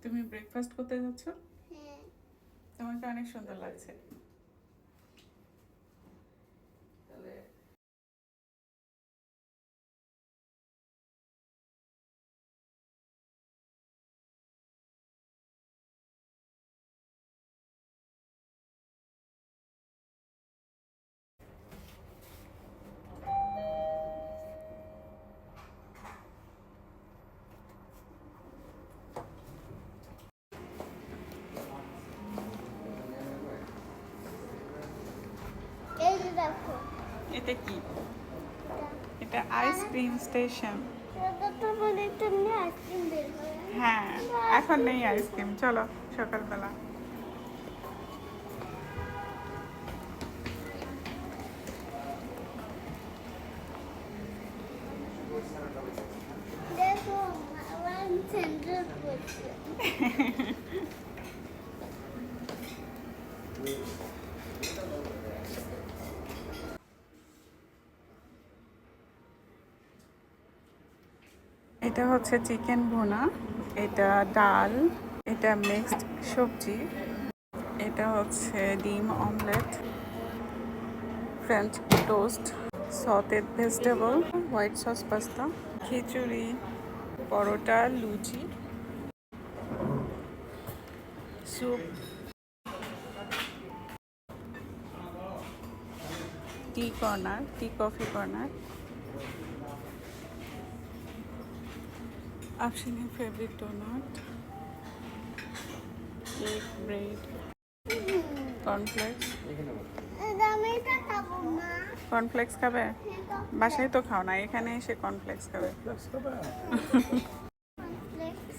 তুমি ব্রেকফাস্ট করতে যাচ্ছ? তোমাকে অনেক সুন্দর লাগছে। এটা কি? এটা আইসক্রিম স্টেশন। হ্যাঁ, এখন নেই আইসক্রিম। চলো সকালবেলা। দেখো আমার সেন্টার করছে। এটা হচ্ছে চিকেন ভুনা, এটা ডাল, এটা মিক্সড সবজি, এটা হচ্ছে ডিম omelette, French toast, sauteed vegetable, white sauce pasta, khichuri, paratha, luchi, soup, tea corner, tea coffee corner, আফসিনের favourite donut, cake, bread, cornflakes. আমি এটা খাবো না। কর্নফ্লেক্স খাবে? বাসায় তো খাও না, এখানে এসে কর্নফ্লেক্স খাবে। কমপ্লেক্স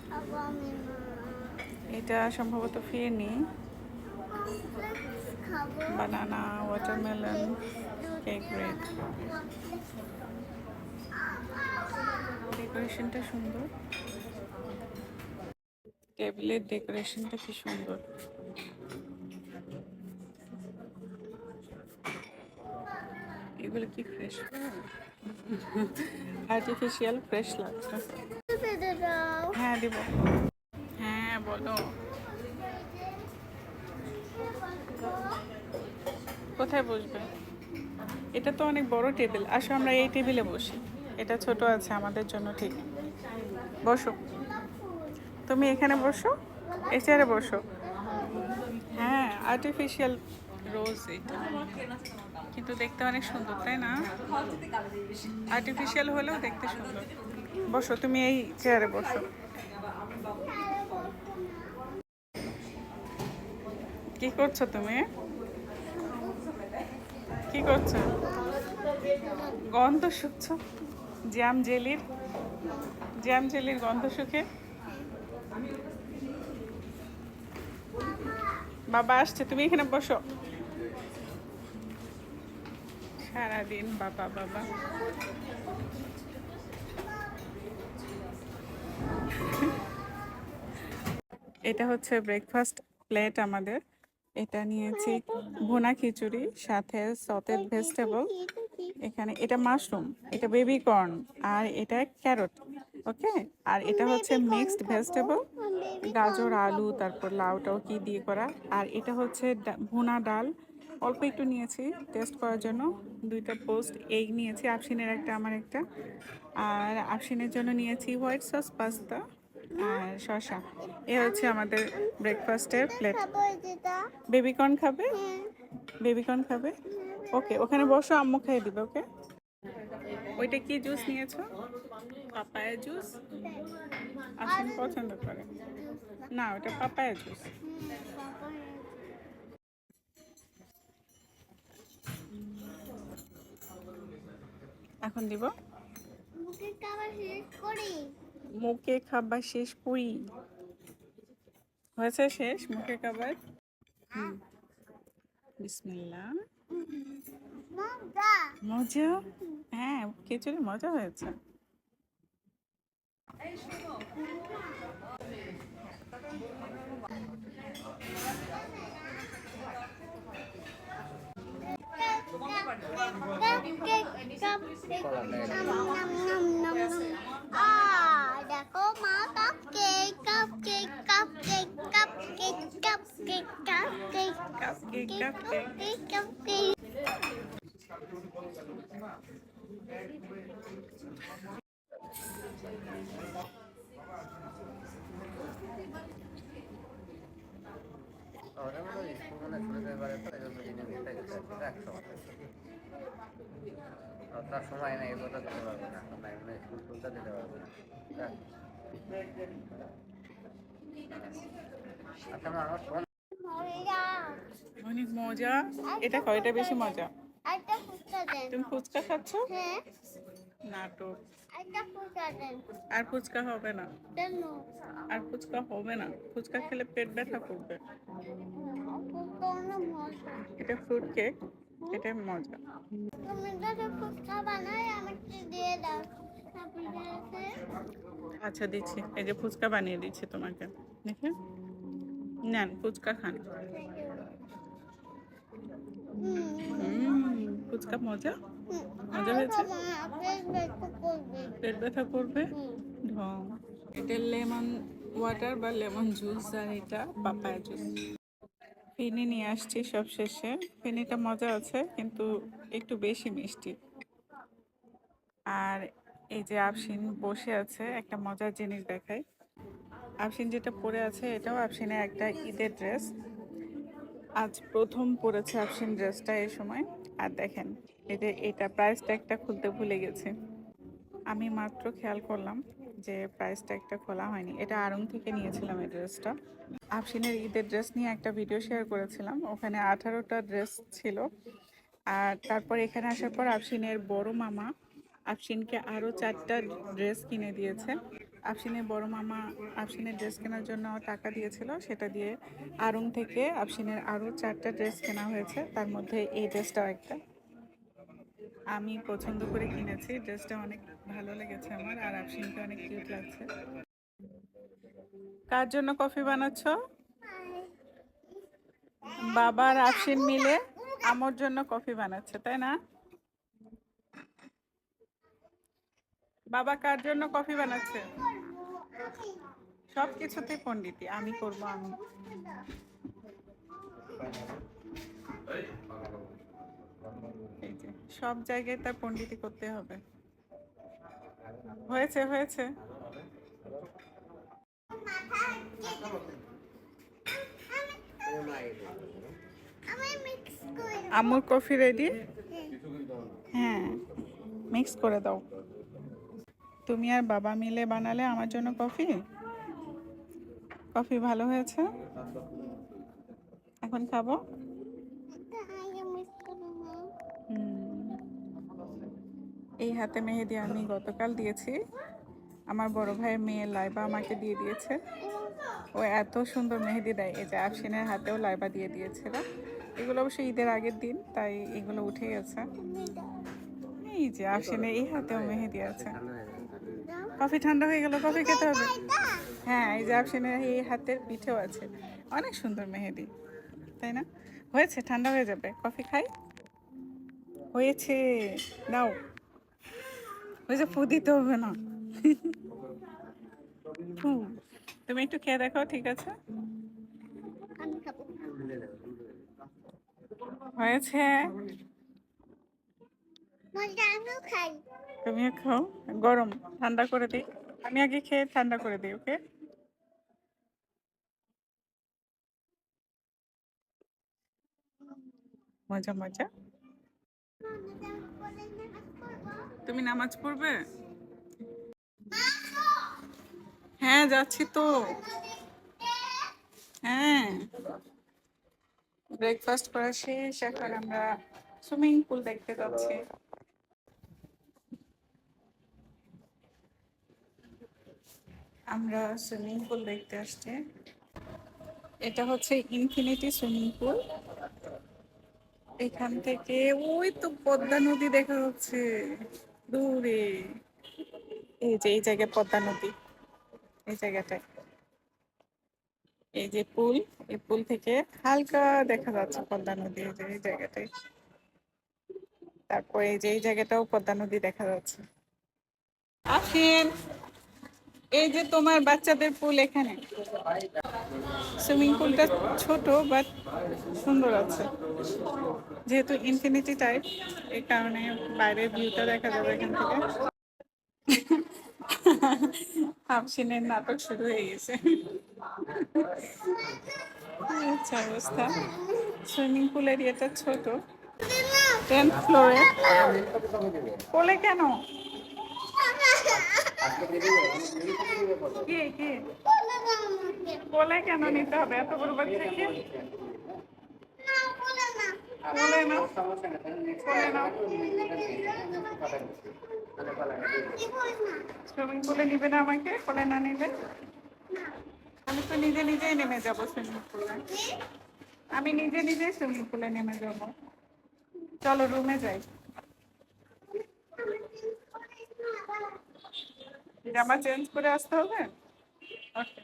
খাবো আমি না। এটা সম্ভবত ফিরনি, কমপ্লেক্স খাবো। বানানা, ওয়াটারমেলন, কেক, ব্রেড। ডেকোরেশনটা সুন্দর, টেবিলের ডেকোরেশনটা কি সুন্দর। এগুলো কি ফ্রেশ, আর্টিফিশিয়াল ফ্রেশ লাগছে। পেতে দাও। হ্যাঁ দিব। হ্যাঁ বলো, কোথায় বসবে? এটা তো অনেক বড় টেবিল, আসো আমরা এই টেবিলে বসি। এটা ছোট আছে আমাদের জন্য, ঠিক। বসো, তুমি এখানে বসো, এই চেয়ারে বসো। হ্যাঁ, আর্টিফিশিয়াল রোজ এটা, কিন্তু দেখতে অনেক সুন্দর, তাই না? আর্টিফিশিয়াল হলেও দেখতে সুন্দর। বসো, তুমি এই চেয়ারে বসো। কি করছো তুমি? কি করছো? গন্ধ শুকছো? জ্যাম জেলির, জ্যাম জেলির গন্ধ শুকে। বাবা আসছে, তুমি এখানে বসো। সারাদিন বাবা বাবা। এটা হচ্ছে ব্রেকফাস্ট প্লেট আমাদের। এটা নিয়েছি ভুনা খিচুড়ি, সাথে সটেড ভেজিটেবল, এখানে এটা মাশরুম, এটা বেবি কর্ন, আর এটা ক্যারট, ওকে। আর এটা হচ্ছে মিক্সড ভেজিটেবল, গাজর, আলু, তারপর লাউটাও কি দিয়ে করা। আর এটা হচ্ছে ভুনা ডাল, অল্প একটু নিয়েছি টেস্ট করার জন্য। দুইটা পোস্ট এগ নিয়েছি, আফসিনের একটা, আমার একটা। আর আফসিনের জন্য নিয়েছি হোয়াইট সস পাস্তা আর শসা। এ হচ্ছে আমাদের ব্রেকফাস্টের প্লেট। খাবো এটা। বেবিকর্ন খাবে? বেবিকর্ন খাবে? ওকে, ওখানে বসো, আম্মু খাইয়ে দিবে, ওকে। ওইটা কি জুস নিয়েছো? Papaya juice? আফসিন পছন্দ করে না, ওটা পাপায়া জুস। এখন দিব। মুখে খাবার শেষ করি। মুখে খাবার শেষ করি, হয়েছে শেষ মুখে খাবার। বিসমিল্লাহ। মজা। মজা? হ্যাঁ, খিচুড়ি মজা হয়েছে। দেখো মা কাপকেক কাপকেক। ওরা মনে হয় স্কুল মনে শুরু হতে পারে তো এই জন্য দিনে ঘুরতে গেছে একসময় তার সময় নেই কথা দিতে পারবে না আমরা এমনি স্কুল তুলতে দিতে পারবো না আচ্ছা আমার ফোন অনেক মজা। এটা কয়টা বেশি মজা? একটা ফুচকা দেন। তুমি ফুচকা খাচ্ছ? হ্যাঁ, নাটক। একটা ফুচকা দেন। আর ফুচকা হবে না, দেন। আর ফুচকা হবে না। ফুচকা খেলে পেট ব্যথা করবে। ফুচকা অনেক মজা। এটা ফ্রুট কেক, এটা মজা। তুমি যদি ফুচকা বানাই আমাকে দিয়ে দাও। তারপরে আছে আচ্ছা দিচ্ছি, এই যে ফুচকা বানিয়ে দিচ্ছি তোমাকে, দেখে নেন ফুচকা খান। ফুচকা মজা, মজা হয়েছে। পেট ব্যথা করবে ঢং। এটা লেমন ওয়াটার বা লেমন জুস, আর এটা পাপায়া জুস। ফিনি নিয়ে আসছি সব শেষে। ফিনিটা মজা আছে কিন্তু একটু বেশি মিষ্টি। আর এই যে আফসিন বসে আছে, একটা মজার জিনিস দেখাই। আফসিন যেটা পরে আছে এটাও আফসিনের একটা ঈদের ড্রেস। আজ প্রথম পরেছে আফসিন ড্রেসটা এই সময়। আর দেখেন এই যে এটা প্রাইস ট্যাগটা খুলতে ভুলে গেছে। আমি মাত্র খেয়াল করলাম যে প্রাইস ট্যাগটা খোলা হয়নি। এটা আড়ং থেকে নিয়েছিলাম এই ড্রেসটা। আফসিনের ঈদের ড্রেস নিয়ে একটা ভিডিও শেয়ার করেছিলাম, ওখানে 18টা ড্রেস ছিল। আর তারপর এখানে আসার পর আফসিনের বড় মামা আফসিনকে আরও 4টা ড্রেস কিনে দিয়েছে। আফসিনের বড় মামা আফসিনের ড্রেস কেনার জন্য টাকা দিয়েছিল, সেটা দিয়ে আড়ং থেকে আফসিনের আরও 4টা ড্রেস কেনা হয়েছে, তার মধ্যে এই ড্রেসটাও একটা। আমি পছন্দ করে কিনেছি, ড্রেসটা অনেক ভালো লেগেছে আমার, আর আফসিনকে অনেক কিউট লাগছে। কার জন্য কফি বানাচ্ছ? বাবা আর আফসিন মিলে আমার জন্য কফি বানাচ্ছে, তাই না? বাবা কার জন্য কফি বানাচ্ছে? সব কিছুতে পণ্ডিতি আমি করব, আমি। এই যে সব জায়গায় তার পণ্ডিতি করতে হবে। হয়েছে হয়েছে। আমুর কফি রেডি? হ্যাঁ, মিক্স করে দাও। তুমি আর বাবা মিলে বানালে আমার জন্য কফি। কফি ভালো হয়েছে, এখন খাবো। এই হাতে মেহেদি আমি গতকাল দিয়েছি, আমার বড় ভাইয়ের মেয়ে লাইবা আমাকে দিয়ে দিয়েছে। ও এত সুন্দর মেহেদি দেয়। এই যে আফসিনের হাতেও লাইবা দিয়ে দিয়েছিল। এগুলো অবশ্য ঈদের আগের দিন, তাই এগুলো উঠে গেছে। এই যে আফসিনের এই হাতেও মেহেদি আছে। কফি ঠান্ডা হয়ে গেল, কফি খেতে হবে। হ্যাঁ, এই যে আফসিনের এই হাতের পিঠেও আছে, অনেক সুন্দর মেহেদি, তাই না? হয়েছে, ঠান্ডা হয়ে যাবে, কফি খাই। হয়েছে, দাও। হয়েছে, ফু দিতে হবে না। ফু, তুমি একটু খেয়ে দেখো, ঠিক আছে? হয়েছে, তুমিও খাও। গরম, ঠান্ডা করে দিই। আমি আগে খেয়ে ঠান্ডা করে দিই, ওকে? মজা মজা। তুমি নামাজ পড়বে? হ্যাঁ যাচ্ছি তো। হ্যাঁ, ব্রেকফাস্ট করা শেষ, এখন আমরা সুইমিং পুল দেখতে যাচ্ছি। আমরা সুইমিং পুল দেখতে আসছি। এটা হচ্ছে ইনফিনিটি সুইমিং পুল। এখান থেকে ওই তো পদ্মা নদী দেখা যাচ্ছে দূরে। এই যে এই জায়গায় পদ্মা নদী, এই জায়গাটায় এই যে পুল, এই পুল থেকে হালকা দেখা যাচ্ছে পদ্মা নদী, এই যে এই জায়গাটায়। তারপরে এই যে এই জায়গাটাও পদ্মা নদী দেখা যাচ্ছে। আসেন, এই যে তোমার বাচ্চাদের পুল এখানে। সুইমিং পুলটা ছোট বাট সুন্দর আছে, যেহেতু ইনফিনিটি টাইপ এই কারণে বাইরের ভিউটা দেখা যাবে এখান থেকে। হাফসিনের নাটক শুরু হয়ে গেছে। আচ্ছা অবস্থা, সুইমিং পুল এরিয়াটা ছোট, 10th ফ্লোরে। কোলে কেন? কি কি কোলে কেন নিতে হবে এত বড় বাচ্চাকে? কোলে না, কোলে না। সুইমিং পুলে নিবে না আমাকে? কোলে না নিলে আমি তো নিজে নিজেই নেমে যাবো সুইমিং পুলে। আমি নিজে নিজেই সুইমিং পুলে নেমে যাবো। চলো রুমে যাই। জামা চেঞ্জ করে আসতে হবে। ওকে।